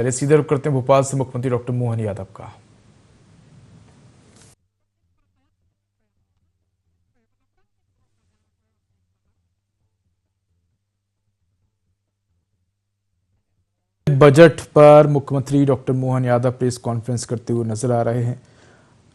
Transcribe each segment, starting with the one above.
चलिए सीधे रुख करते हैं भोपाल से मुख्यमंत्री डॉक्टर मोहन यादव का। बजट पर मुख्यमंत्री doctor Mohan Yadav press conference करते हुए नजर आ रहे हैं।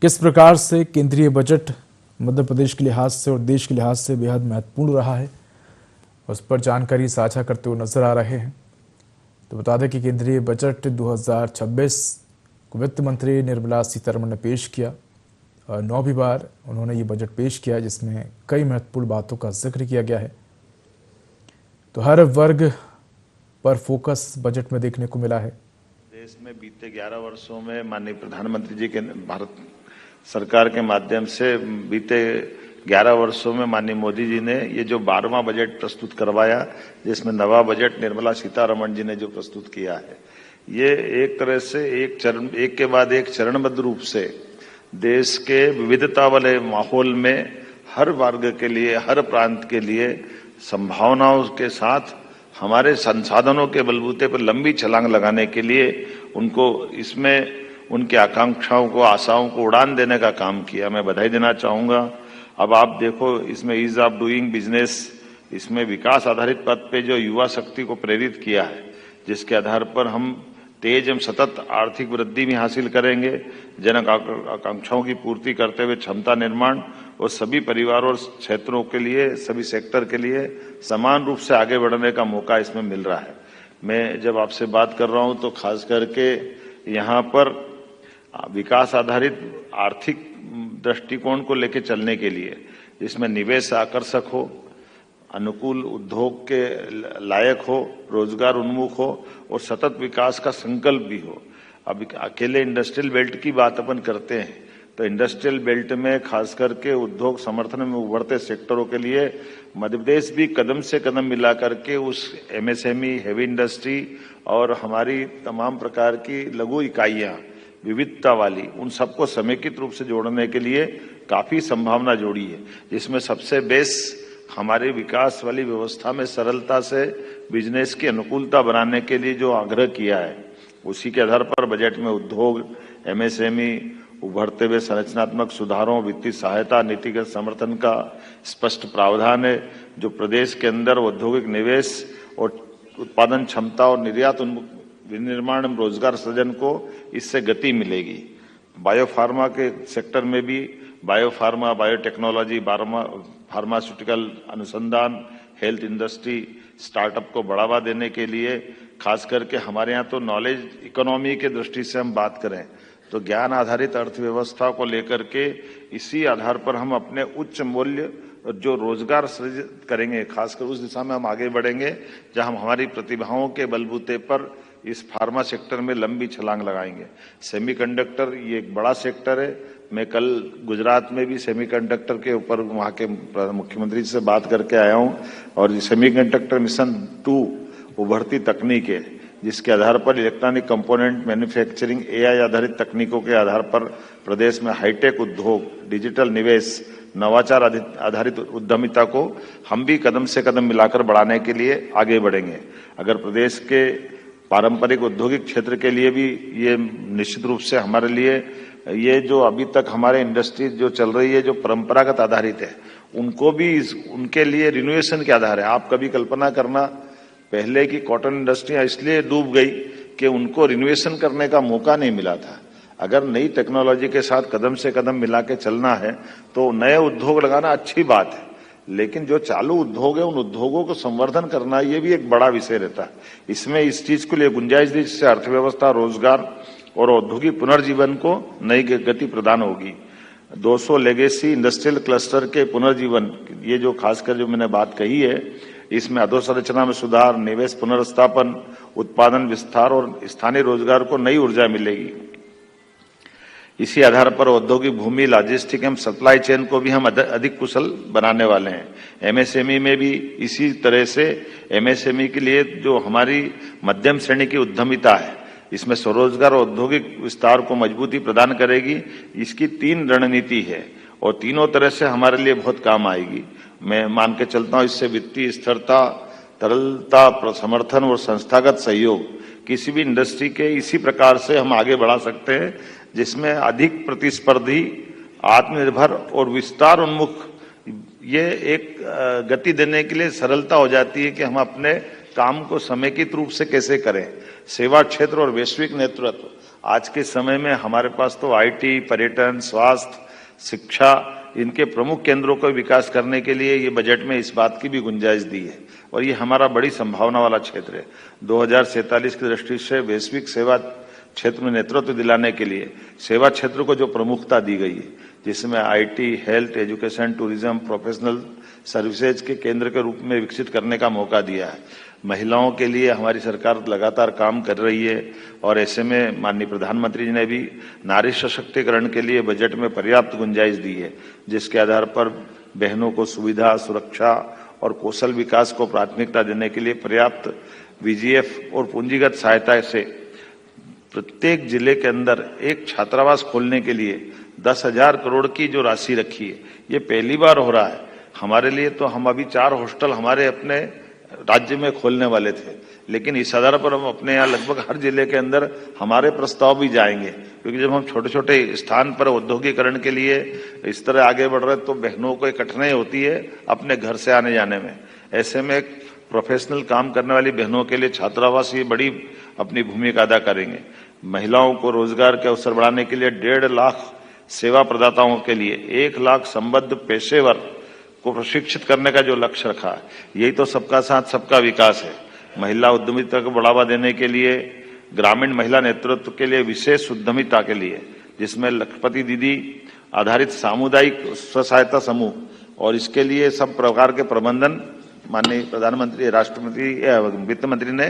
किस प्रकार से केंद्रीय बजट मध्य प्रदेश के लिहाज से और देश के लिहाज से बेहद महत्वपूर्ण रहा है, उस पर जानकारी साझा करते हुए नजर आ रहे हैं। तो बता दें कि केंद्रीय बजट 2026 को वित्त मंत्री निर्मला सीतारमण ने पेश किया और 9वीं बार उन्होंने ये बजट पेश किया, जिसमें कई महत्वपूर्ण बातों का जिक्र किया गया है। तो हर वर्ग पर फोकस बजट में देखने को मिला है। देश में बीते 11 वर्षों में माननीय प्रधानमंत्री जी के भारत सरकार के माध्यम से बीते 11 वर्षों में माननीय मोदी जी ने ये जो 12वां बजट प्रस्तुत करवाया, जिसमें नवा बजट निर्मला सीतारमण जी ने जो प्रस्तुत किया है, ये एक तरह से एक के बाद एक चरणबद्ध रूप से देश के विविधता वाले माहौल में हर वर्ग के लिए, हर प्रांत के लिए संभावनाओं के साथ हमारे संसाधनों के बलबूते पर लंबी छलांग लगाने के लिए उनको इसमें उनकी आकांक्षाओं को, आशाओं को उड़ान देने का काम किया। मैं बधाई देना चाहूंगा। अब आप देखो, इसमें ईज ऑफ डूइंग बिजनेस, इसमें विकास आधारित पथ पे जो युवा शक्ति को प्रेरित किया है, जिसके आधार पर हम तेज एवं सतत आर्थिक वृद्धि भी हासिल करेंगे, जन आकांक्षाओं की पूर्ति करते हुए क्षमता निर्माण और सभी परिवारों और क्षेत्रों के लिए, सभी सेक्टर के लिए समान रूप से आगे बढ़ने का मौका इसमें मिल रहा है। मैं जब आपसे बात कर रहा हूं तो खास करके यहाँ पर विकास आधारित आर्थिक दृष्टिकोण को लेकर चलने के लिए, जिसमें निवेश आकर्षक हो, अनुकूल उद्योग के लायक हो, रोजगार उन्मुख हो और सतत विकास का संकल्प भी हो। अब अकेले इंडस्ट्रियल बेल्ट की बात अपन करते हैं तो इंडस्ट्रियल बेल्ट में खास करके उद्योग समर्थन में उभरते सेक्टरों के लिए मध्य प्रदेश भी कदम से कदम मिला करके उस एमएसएमई, हेवी इंडस्ट्री और हमारी तमाम प्रकार की लघु इकाइयां विविधता वाली, उन सबको समेकित रूप से जोड़ने के लिए काफी संभावना जोड़ी है, जिसमें सबसे बेस हमारे विकास वाली व्यवस्था में सरलता से बिजनेस की अनुकूलता बनाने के लिए जो आग्रह किया है, उसी के आधार पर बजट में उद्योग, एमएसएमई, उभरते हुए संरचनात्मक सुधारों, वित्तीय सहायता, नीतिगत समर्थन का स्पष्ट प्रावधान है, जो प्रदेश के अंदर औद्योगिक निवेश और उत्पादन क्षमता और निर्यात विनिर्माण में रोजगार सृजन को इससे गति मिलेगी। बायोफार्मा के सेक्टर में भी बायोफार्मा, बायोटेक्नोलॉजी, फार्मास्यूटिकल अनुसंधान, हेल्थ इंडस्ट्री, स्टार्टअप को बढ़ावा देने के लिए खास करके हमारे यहाँ तो नॉलेज इकोनॉमी के दृष्टि से हम बात करें तो ज्ञान आधारित अर्थव्यवस्था को लेकर के इसी आधार पर हम अपने उच्च मूल्य जो रोजगार सृजित करेंगे, खासकर उस दिशा में हम आगे बढ़ेंगे जहां हम हमारी प्रतिभाओं के बलबूते पर इस फार्मा सेक्टर में लंबी छलांग लगाएंगे। सेमीकंडक्टर ये एक बड़ा सेक्टर है। मैं कल गुजरात में भी सेमीकंडक्टर के ऊपर वहां के मुख्यमंत्री से बात करके आया हूं और सेमीकंडक्टर मिशन 2 उभरती तकनीक है, जिसके आधार पर इलेक्ट्रॉनिक कंपोनेंट मैन्युफैक्चरिंग, एआई आधारित तकनीकों के आधार पर प्रदेश में हाईटेक उद्योग, डिजिटल निवेश, नवाचार आधारित उद्यमिता को हम भी कदम से कदम मिलाकर बढ़ाने के लिए आगे बढ़ेंगे। अगर प्रदेश के पारंपरिक औद्योगिक क्षेत्र के लिए भी ये निश्चित रूप से हमारे लिए ये जो अभी तक हमारे इंडस्ट्री जो चल रही है, जो परंपरागत आधारित है, उनको भी उनके लिए रिनोवेशन के आधार है। आप कभी कल्पना करना, पहले की कॉटन इंडस्ट्रियां इसलिए डूब गई कि उनको रिनोवेशन करने का मौका नहीं मिला था। अगर नई टेक्नोलॉजी के साथ कदम से कदम मिला के चलना है तो नए उद्योग लगाना अच्छी बात है, लेकिन जो चालू उद्योग है उन उद्योगों को संवर्धन करना ये भी एक बड़ा विषय रहता है। इसमें इस चीज के लिए गुंजाइश दी जिससे अर्थव्यवस्था, रोजगार और औद्योगिक पुनर्जीवन को नई गति प्रदान होगी। 200 लेगेसी इंडस्ट्रियल क्लस्टर के पुनर्जीवन, ये जो खासकर जो मैंने बात कही है, इसमें अधोसंरचना में सुधार, निवेश पुनर्स्थापन, उत्पादन विस्तार और स्थानीय रोजगार को नई ऊर्जा मिलेगी। इसी आधार पर औद्योगिक भूमि, लॉजिस्टिक एवं सप्लाई चेन को भी हम अधिक कुशल बनाने वाले हैं। एमएसएमई में भी इसी तरह से एमएसएमई के लिए जो हमारी मध्यम श्रेणी की उद्यमिता है, इसमें स्वरोजगार और औद्योगिक विस्तार को मजबूती प्रदान करेगी। इसकी 3 रणनीति है और तीनों तरह से हमारे लिए बहुत काम आएगी। मैं मान के चलता हूं, इससे वित्तीय स्थिरता, तरलता, समर्थन और संस्थागत सहयोग किसी भी इंडस्ट्री के इसी प्रकार से हम आगे बढ़ा सकते हैं जिसमें अधिक प्रतिस्पर्धी, आत्मनिर्भर और विस्तार उन्मुख ये एक गति देने के लिए सरलता हो जाती है कि हम अपने काम को समेकित रूप से कैसे करें। सेवा क्षेत्र और वैश्विक नेतृत्व, आज के समय में हमारे पास तो आईटी, पर्यटन, स्वास्थ्य, शिक्षा, इनके प्रमुख केंद्रों को विकास करने के लिए ये बजट में इस बात की भी गुंजाइश दी है और ये हमारा बड़ी संभावना वाला क्षेत्र है। 2047 की दृष्टि से वैश्विक सेवा क्षेत्र में नेतृत्व दिलाने के लिए सेवा क्षेत्र को जो प्रमुखता दी गई है, जिसमें IT, health, education, tourism, professional services के केंद्र के रूप में विकसित करने का मौका दिया है। महिलाओं के लिए हमारी सरकार लगातार काम कर रही है और ऐसे में माननीय प्रधानमंत्री जी ने भी नारी सशक्तिकरण के लिए बजट में पर्याप्त गुंजाइश दी है, जिसके आधार पर बहनों को सुविधा, सुरक्षा और कौशल विकास को प्राथमिकता देने के लिए पर्याप्त वीजीएफ और पूंजीगत सहायता से प्रत्येक जिले के अंदर एक छात्रावास खोलने के लिए 10,000 करोड़ की जो राशि रखी है, ये पहली बार हो रहा है हमारे लिए। तो हम अभी 4 हॉस्टल हमारे अपने राज्य में खोलने वाले थे, लेकिन इस आधार पर हम अपने यहाँ लगभग हर जिले के अंदर हमारे प्रस्ताव भी जाएंगे, क्योंकि जब हम छोटे छोटे स्थान पर औद्योगिकरण के लिए इस तरह आगे बढ़ रहे तो बहनों को कठिनाई होती है अपने घर से आने जाने में। ऐसे में प्रोफेशनल काम करने वाली बहनों के लिए छात्रावास ये बड़ी अपनी भूमिका अदा करेंगे। महिलाओं को रोजगार के अवसर बढ़ाने के लिए 1.5 लाख सेवा प्रदाताओं के लिए 1 लाख संबद्ध पेशेवर को प्रशिक्षित करने का जो लक्ष्य रखा है, यही तो सबका साथ सबका विकास है। महिला उद्यमिता को बढ़ावा देने के लिए ग्रामीण महिला नेतृत्व के लिए विशेष उद्यमिता के लिए, जिसमें लखपति दीदी आधारित सामुदायिक स्व सहायता समूह और इसके लिए सब प्रकार के प्रबंधन माननीय प्रधानमंत्री, राष्ट्रपति, वित्त मंत्री ने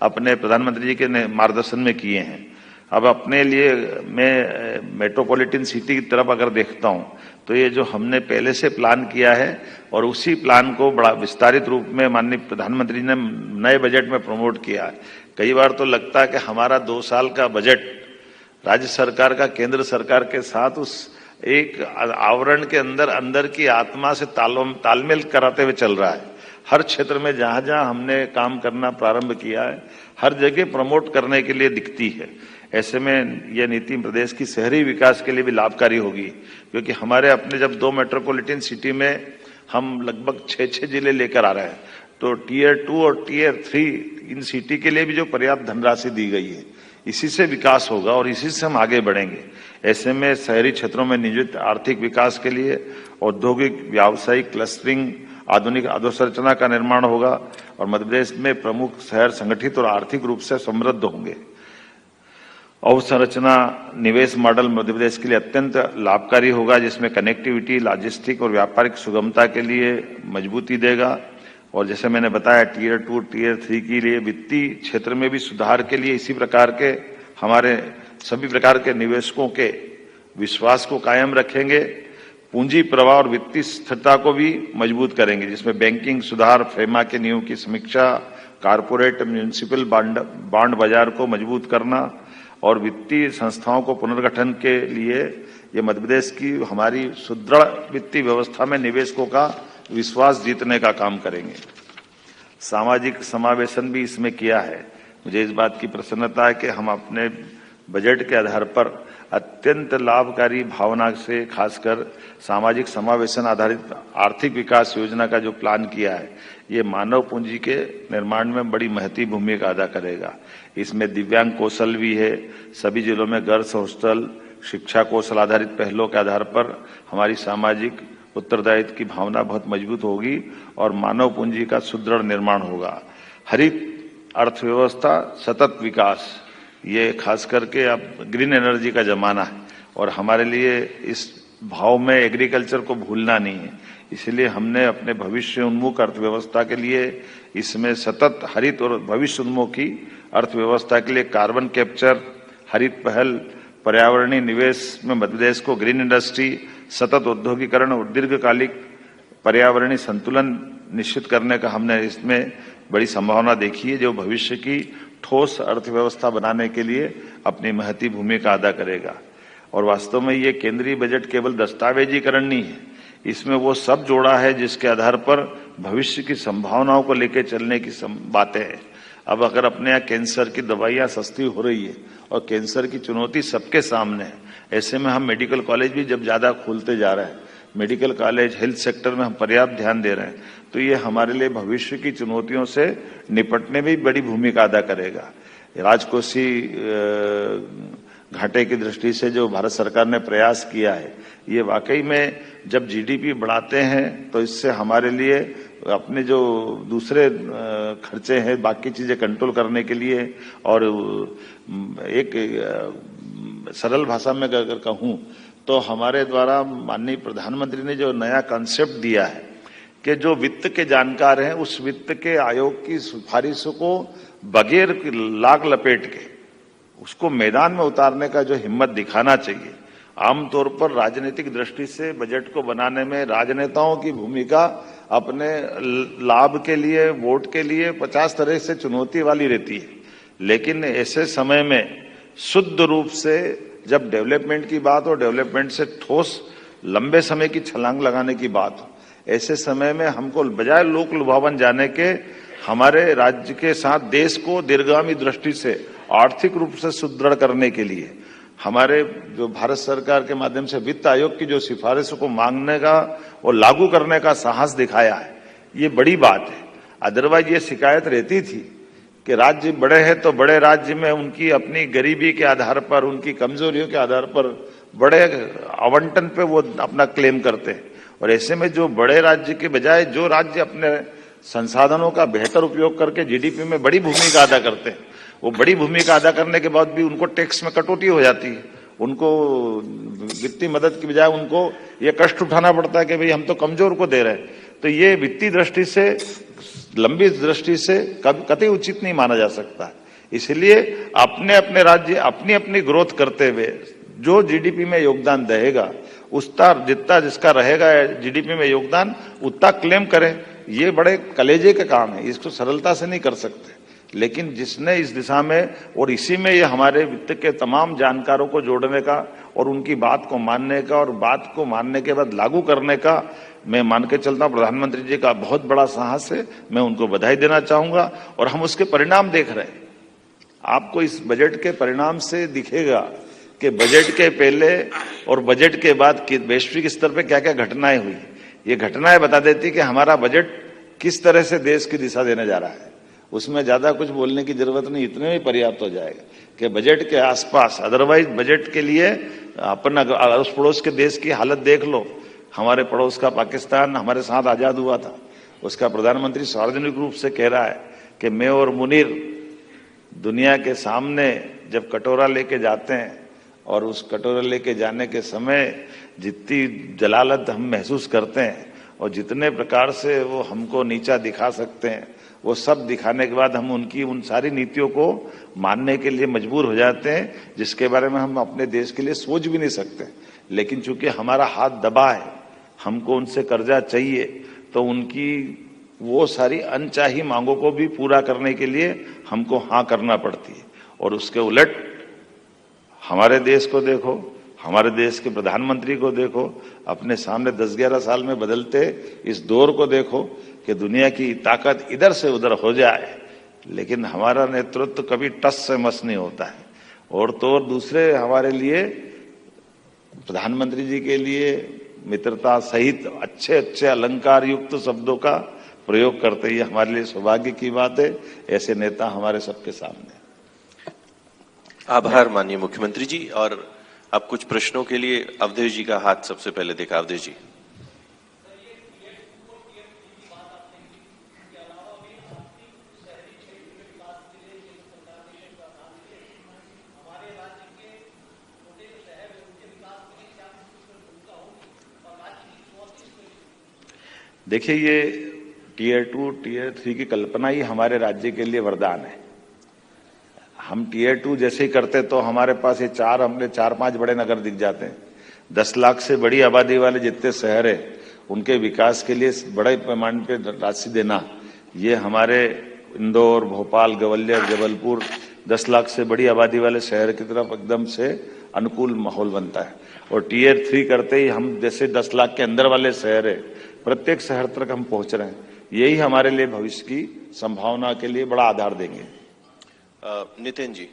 अपने प्रधानमंत्री जी के मार्गदर्शन में किए हैं। अब अपने लिए मैं मेट्रोपॉलिटन सिटी की तरफ अगर देखता हूं तो ये जो हमने पहले से प्लान किया है और उसी प्लान को बड़ा विस्तारित रूप में माननीय प्रधानमंत्री ने नए बजट में प्रमोट किया है। कई बार तो लगता है कि हमारा 2 साल का बजट राज्य सरकार का केंद्र सरकार के साथ उस एक आवरण के अंदर की आत्मा से तालमेल कराते हुए चल रहा है। हर क्षेत्र में जहां जहां हमने काम करना प्रारंभ किया है, हर जगह प्रमोट करने के लिए दिखती है। ऐसे में यह नीति प्रदेश की शहरी विकास के लिए भी लाभकारी होगी, क्योंकि हमारे अपने जब 2 मेट्रोपॉलिटन सिटी में हम लगभग 6 जिले लेकर आ रहे हैं, तो टियर 2 और टियर 3 इन सिटी के लिए भी जो पर्याप्त धनराशि दी गई है, इसी से विकास होगा और इसी से हम आगे बढ़ेंगे। ऐसे में शहरी क्षेत्रों में नियोजित आर्थिक विकास के लिए औद्योगिक, व्यावसायिक क्लस्टरिंग, आधुनिक अधोसंरचना का निर्माण होगा और मध्य प्रदेश में प्रमुख शहर संगठित और आर्थिक रूप से समृद्ध होंगे। अवसंरचना निवेश मॉडल मध्य प्रदेश के लिए अत्यंत लाभकारी होगा, जिसमें कनेक्टिविटी, लॉजिस्टिक और व्यापारिक सुगमता के लिए मजबूती देगा। और जैसे मैंने बताया, टियर 2, टियर 3 के लिए वित्तीय क्षेत्र में भी सुधार के लिए इसी प्रकार के हमारे सभी प्रकार के निवेशकों के विश्वास को कायम रखेंगे। पूंजी प्रवाह और वित्तीय स्थिरता को भी मजबूत करेंगे, जिसमें बैंकिंग सुधार, फेमा के नियमों की समीक्षा, कारपोरेट म्यूनिसिपल बॉन्ड बाजार को मजबूत करना और वित्तीय संस्थाओं को पुनर्गठन के लिए ये मध्य प्रदेश की हमारी सुदृढ़ वित्तीय व्यवस्था में निवेशकों का विश्वास जीतने का काम करेंगे। सामाजिक समावेशन भी इसमें किया है। मुझे इस बात की प्रसन्नता है कि हम अपने बजट के आधार पर अत्यंत लाभकारी भावना से खासकर सामाजिक समावेशन आधारित आर्थिक विकास योजना का जो प्लान किया है, ये मानव पूंजी के निर्माण में बड़ी महती भूमिका अदा करेगा। इसमें दिव्यांग कौशल भी है। सभी जिलों में गर्ल्स हॉस्टल, शिक्षा कौशल आधारित पहलों के आधार पर हमारी सामाजिक उत्तरदायित्व की भावना बहुत मजबूत होगी और मानव पूंजी का सुदृढ़ निर्माण होगा। हरित अर्थव्यवस्था, सतत विकास, ये खास करके अब ग्रीन एनर्जी का जमाना है और हमारे लिए इस भाव में एग्रीकल्चर को भूलना नहीं है। इसलिए हमने अपने भविष्य उन्मुख अर्थव्यवस्था के लिए इसमें सतत हरित और भविष्य उन्मुखी अर्थव्यवस्था के लिए कार्बन कैप्चर, हरित पहल, पर्यावरणीय निवेश में मध्य प्रदेश को ग्रीन इंडस्ट्री, सतत औद्योगिकरण और दीर्घकालिक पर्यावरणीय संतुलन निश्चित करने का हमने इसमें बड़ी संभावना देखी है, जो भविष्य की ठोस अर्थव्यवस्था बनाने के लिए अपनी महती भूमिका अदा करेगा। और वास्तव में ये केंद्रीय बजट केवल दस्तावेजीकरण नहीं है, इसमें वो सब जोड़ा है जिसके आधार पर भविष्य की संभावनाओं को लेकर चलने की बातें हैं। अब अगर अपने यहाँ कैंसर की दवाइयाँ सस्ती हो रही है और कैंसर की चुनौती सबके सामने है, ऐसे में हम मेडिकल कॉलेज भी जब ज़्यादा खोलते जा रहे हैं, मेडिकल कॉलेज हेल्थ सेक्टर में हम पर्याप्त ध्यान दे रहे हैं, तो ये हमारे लिए भविष्य की चुनौतियों से निपटने में भी बड़ी भूमिका अदा करेगा। राजकोषीय घाटे की दृष्टि से जो भारत सरकार ने प्रयास किया है, ये वाकई में जब जीडीपी बढ़ाते हैं तो इससे हमारे लिए अपने जो दूसरे खर्चे हैं, बाकी चीजें कंट्रोल करने के लिए, और एक सरल भाषा में अगर कहूं तो हमारे द्वारा माननीय प्रधानमंत्री ने जो नया कॉन्सेप्ट दिया है कि जो वित्त के जानकार हैं उस वित्त के आयोग की सिफारिशों को बगैर लाग लपेट के उसको मैदान में उतारने का जो हिम्मत दिखाना चाहिए। आमतौर पर राजनीतिक दृष्टि से बजट को बनाने में राजनेताओं की भूमिका अपने लाभ के लिए, वोट के लिए 50 तरह से चुनौती वाली रहती है, लेकिन ऐसे समय में शुद्ध रूप से जब डेवलपमेंट की बात हो, डेवलपमेंट से ठोस लंबे समय की छलांग लगाने की बात हो, ऐसे समय में हमको बजाय लोक लुभावन जाने के हमारे राज्य के साथ देश को दीर्घगामी दृष्टि से आर्थिक रूप से सुदृढ़ करने के लिए हमारे जो भारत सरकार के माध्यम से वित्त आयोग की जो सिफारिशों को मांगने का और लागू करने का साहस दिखाया है, ये बड़ी बात है। अदरवाइज ये शिकायत रहती थी कि राज्य बड़े हैं तो बड़े राज्य में उनकी अपनी गरीबी के आधार पर, उनकी कमजोरियों के आधार पर बड़े आवंटन पे वो अपना क्लेम करते हैं, और ऐसे में जो बड़े राज्य के बजाय जो राज्य अपने संसाधनों का बेहतर उपयोग करके जीडीपी में बड़ी भूमिका अदा करते हैं, वो बड़ी भूमिका अदा करने के बाद भी उनको टैक्स में कटौती हो जाती है, उनको वित्तीय मदद की बजाय उनको ये कष्ट उठाना पड़ता है कि भाई हम तो कमजोर को दे रहे हैं। तो ये वित्तीय दृष्टि से, लंबी दृष्टि से कतई उचित नहीं माना जा सकता। इसलिए अपने अपने राज्य अपनी अपनी ग्रोथ करते हुए जो जीडीपी में योगदान देगा उसका जितना जिसका रहेगा जीडीपी में योगदान उतना क्लेम करें। ये बड़े कलेजे के काम है, इसको सरलता से नहीं कर सकते, लेकिन जिसने इस दिशा में और इसी में ये हमारे वित्त के तमाम जानकारों को जोड़ने का और उनकी बात को मानने का और बात को मानने के बाद लागू करने का मैं मान के चलता हूं, प्रधानमंत्री जी का बहुत बड़ा साहस है। मैं उनको बधाई देना चाहूंगा और हम उसके परिणाम देख रहे हैं। आपको इस बजट के परिणाम से दिखेगा कि बजट के पहले और बजट के बाद वैश्विक स्तर पर क्या क्या घटनाएं हुई। ये घटनाएं बता देती कि हमारा बजट किस तरह से देश की दिशा देने जा रहा है। उसमें ज्यादा कुछ बोलने की जरूरत नहीं, इतने में पर्याप्त हो जाएगा कि बजट के आसपास, अदरवाइज बजट के लिए अपना अड़ोस पड़ोस के देश की हालत देख लो। हमारे पड़ोस का पाकिस्तान हमारे साथ आजाद हुआ था, उसका प्रधानमंत्री सार्वजनिक रूप से कह रहा है कि मैं और मुनीर दुनिया के सामने जब कटोरा लेके जाते हैं और उस कटोरा लेके जाने के समय जितनी जलालत हम महसूस करते हैं और जितने प्रकार से वो हमको नीचा दिखा सकते हैं, वो सब दिखाने के बाद हम उनकी उन सारी नीतियों को मानने के लिए मजबूर हो जाते हैं, जिसके बारे में हम अपने देश के लिए सोच भी नहीं सकते। लेकिन चूंकि हमारा हाथ दबा है, हमको उनसे कर्जा चाहिए, तो उनकी वो सारी अनचाही मांगों को भी पूरा करने के लिए हमको हाँ करना पड़ती है। और उसके उलट हमारे देश को देखो, हमारे देश के प्रधानमंत्री को देखो, अपने सामने 10-11 साल में बदलते इस दौर को देखो कि दुनिया की ताकत इधर से उधर हो जाए, लेकिन हमारा नेतृत्व कभी टस से मस नहीं होता है। और तो और दूसरे हमारे लिए, प्रधानमंत्री जी के लिए मित्रता सहित अच्छे अच्छे अलंकार युक्त शब्दों का प्रयोग करते ही हमारे लिए सौभाग्य की बात है। ऐसे नेता हमारे सबके सामने। आभार माननीय मुख्यमंत्री जी। और अब कुछ प्रश्नों के लिए अवधेश जी का हाथ सबसे पहले देखा। अवधेश जी। देखिए, ये टीयर 2, टीयर 3 की कल्पना ही हमारे राज्य के लिए वरदान है। हम टीयर 2 जैसे ही करते तो हमारे पास ये 4-5 बड़े नगर दिख जाते हैं। 10 लाख से बड़ी आबादी वाले जितने शहर है उनके विकास के लिए बड़े पैमाने पे राशि देना, ये हमारे इंदौर, भोपाल, ग्वालियर, जबलपुर 10 लाख से बड़ी आबादी वाले शहर की तरफ एकदम से अनुकूल माहौल बनता है। और टीयर 3 करते ही हम जैसे 10 लाख के अंदर वाले शहर है, प्रत्येक शहर तक हम पहुंच रहे हैं। यही हमारे लिए भविष्य की संभावना के लिए बड़ा आधार देंगे। नितिन जी।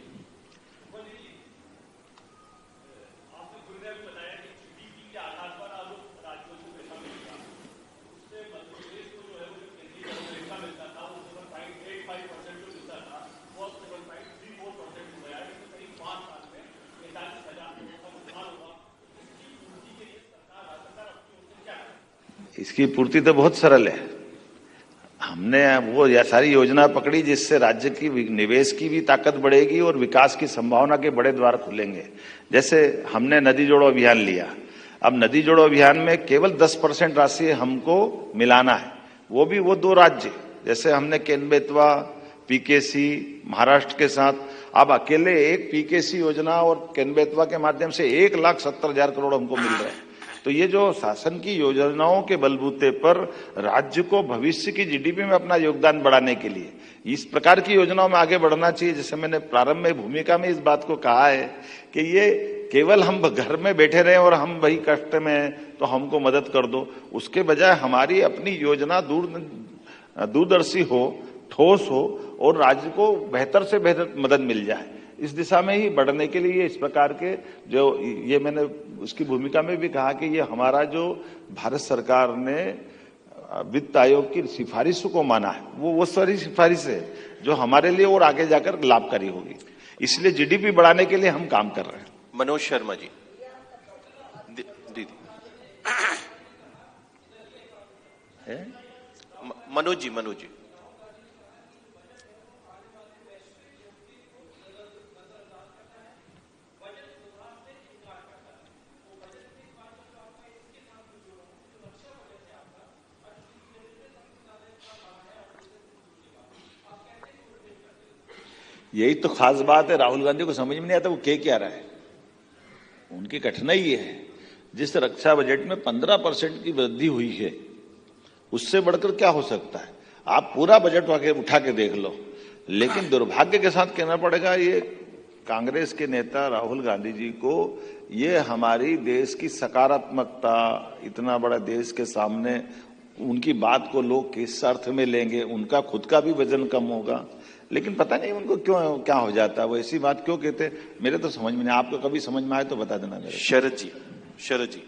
इसकी पूर्ति तो बहुत सरल है। हमने वो सारी योजना पकड़ी जिससे राज्य की निवेश की भी ताकत बढ़ेगी और विकास की संभावना के बड़े द्वार खुलेंगे। जैसे हमने नदी जोड़ो अभियान लिया, अब नदी जोड़ो अभियान में केवल 10% राशि हमको मिलाना है, वो भी वो 2 राज्य, जैसे हमने केन बेतवा, पीकेसी महाराष्ट्र के साथ, अब अकेले एक पीकेसी योजना और केन बेतवा के माध्यम से 1,70,000 करोड़ हमको मिल रहे हैं। तो ये जो शासन की योजनाओं के बलबूते पर राज्य को भविष्य की जीडीपी में अपना योगदान बढ़ाने के लिए इस प्रकार की योजनाओं में आगे बढ़ना चाहिए। जैसे मैंने प्रारंभ में भूमिका में इस बात को कहा है कि ये केवल हम घर में बैठे रहे और हम वही कष्ट में हैं तो हमको मदद कर दो, उसके बजाय हमारी अपनी योजना दूरदर्शी हो, ठोस हो और राज्य को बेहतर से बेहतर मदद मिल जाए। इस दिशा में ही बढ़ने के लिए इस प्रकार के जो ये मैंने उसकी भूमिका में भी कहा कि ये हमारा जो भारत सरकार ने वित्त आयोग की सिफारिशों को माना है, वो सारी सिफारिश है जो हमारे लिए और आगे जाकर लाभकारी होगी। इसलिए जीडीपी बढ़ाने के लिए हम काम कर रहे हैं। मनोज शर्मा जी। दीदी मनोज जी। यही तो खास बात है, राहुल गांधी को समझ में नहीं आता वो क्या रहा है। उनकी कठिनाई ये है, जिस रक्षा बजट में 15% की वृद्धि हुई है उससे बढ़कर क्या हो सकता है। आप पूरा बजट उठा के देख लो, लेकिन दुर्भाग्य के साथ कहना पड़ेगा ये कांग्रेस के नेता राहुल गांधी जी को ये हमारी देश की सकारात्मकता, इतना बड़ा देश के सामने उनकी बात को लोग किस अर्थ में लेंगे, उनका खुद का भी वजन कम होगा, लेकिन पता नहीं उनको क्यों क्या हो जाता है, वो ऐसी बात क्यों कहते, मेरे तो समझ में नहीं। आपको कभी समझ में आए तो बता देना मेरे। शरद जी।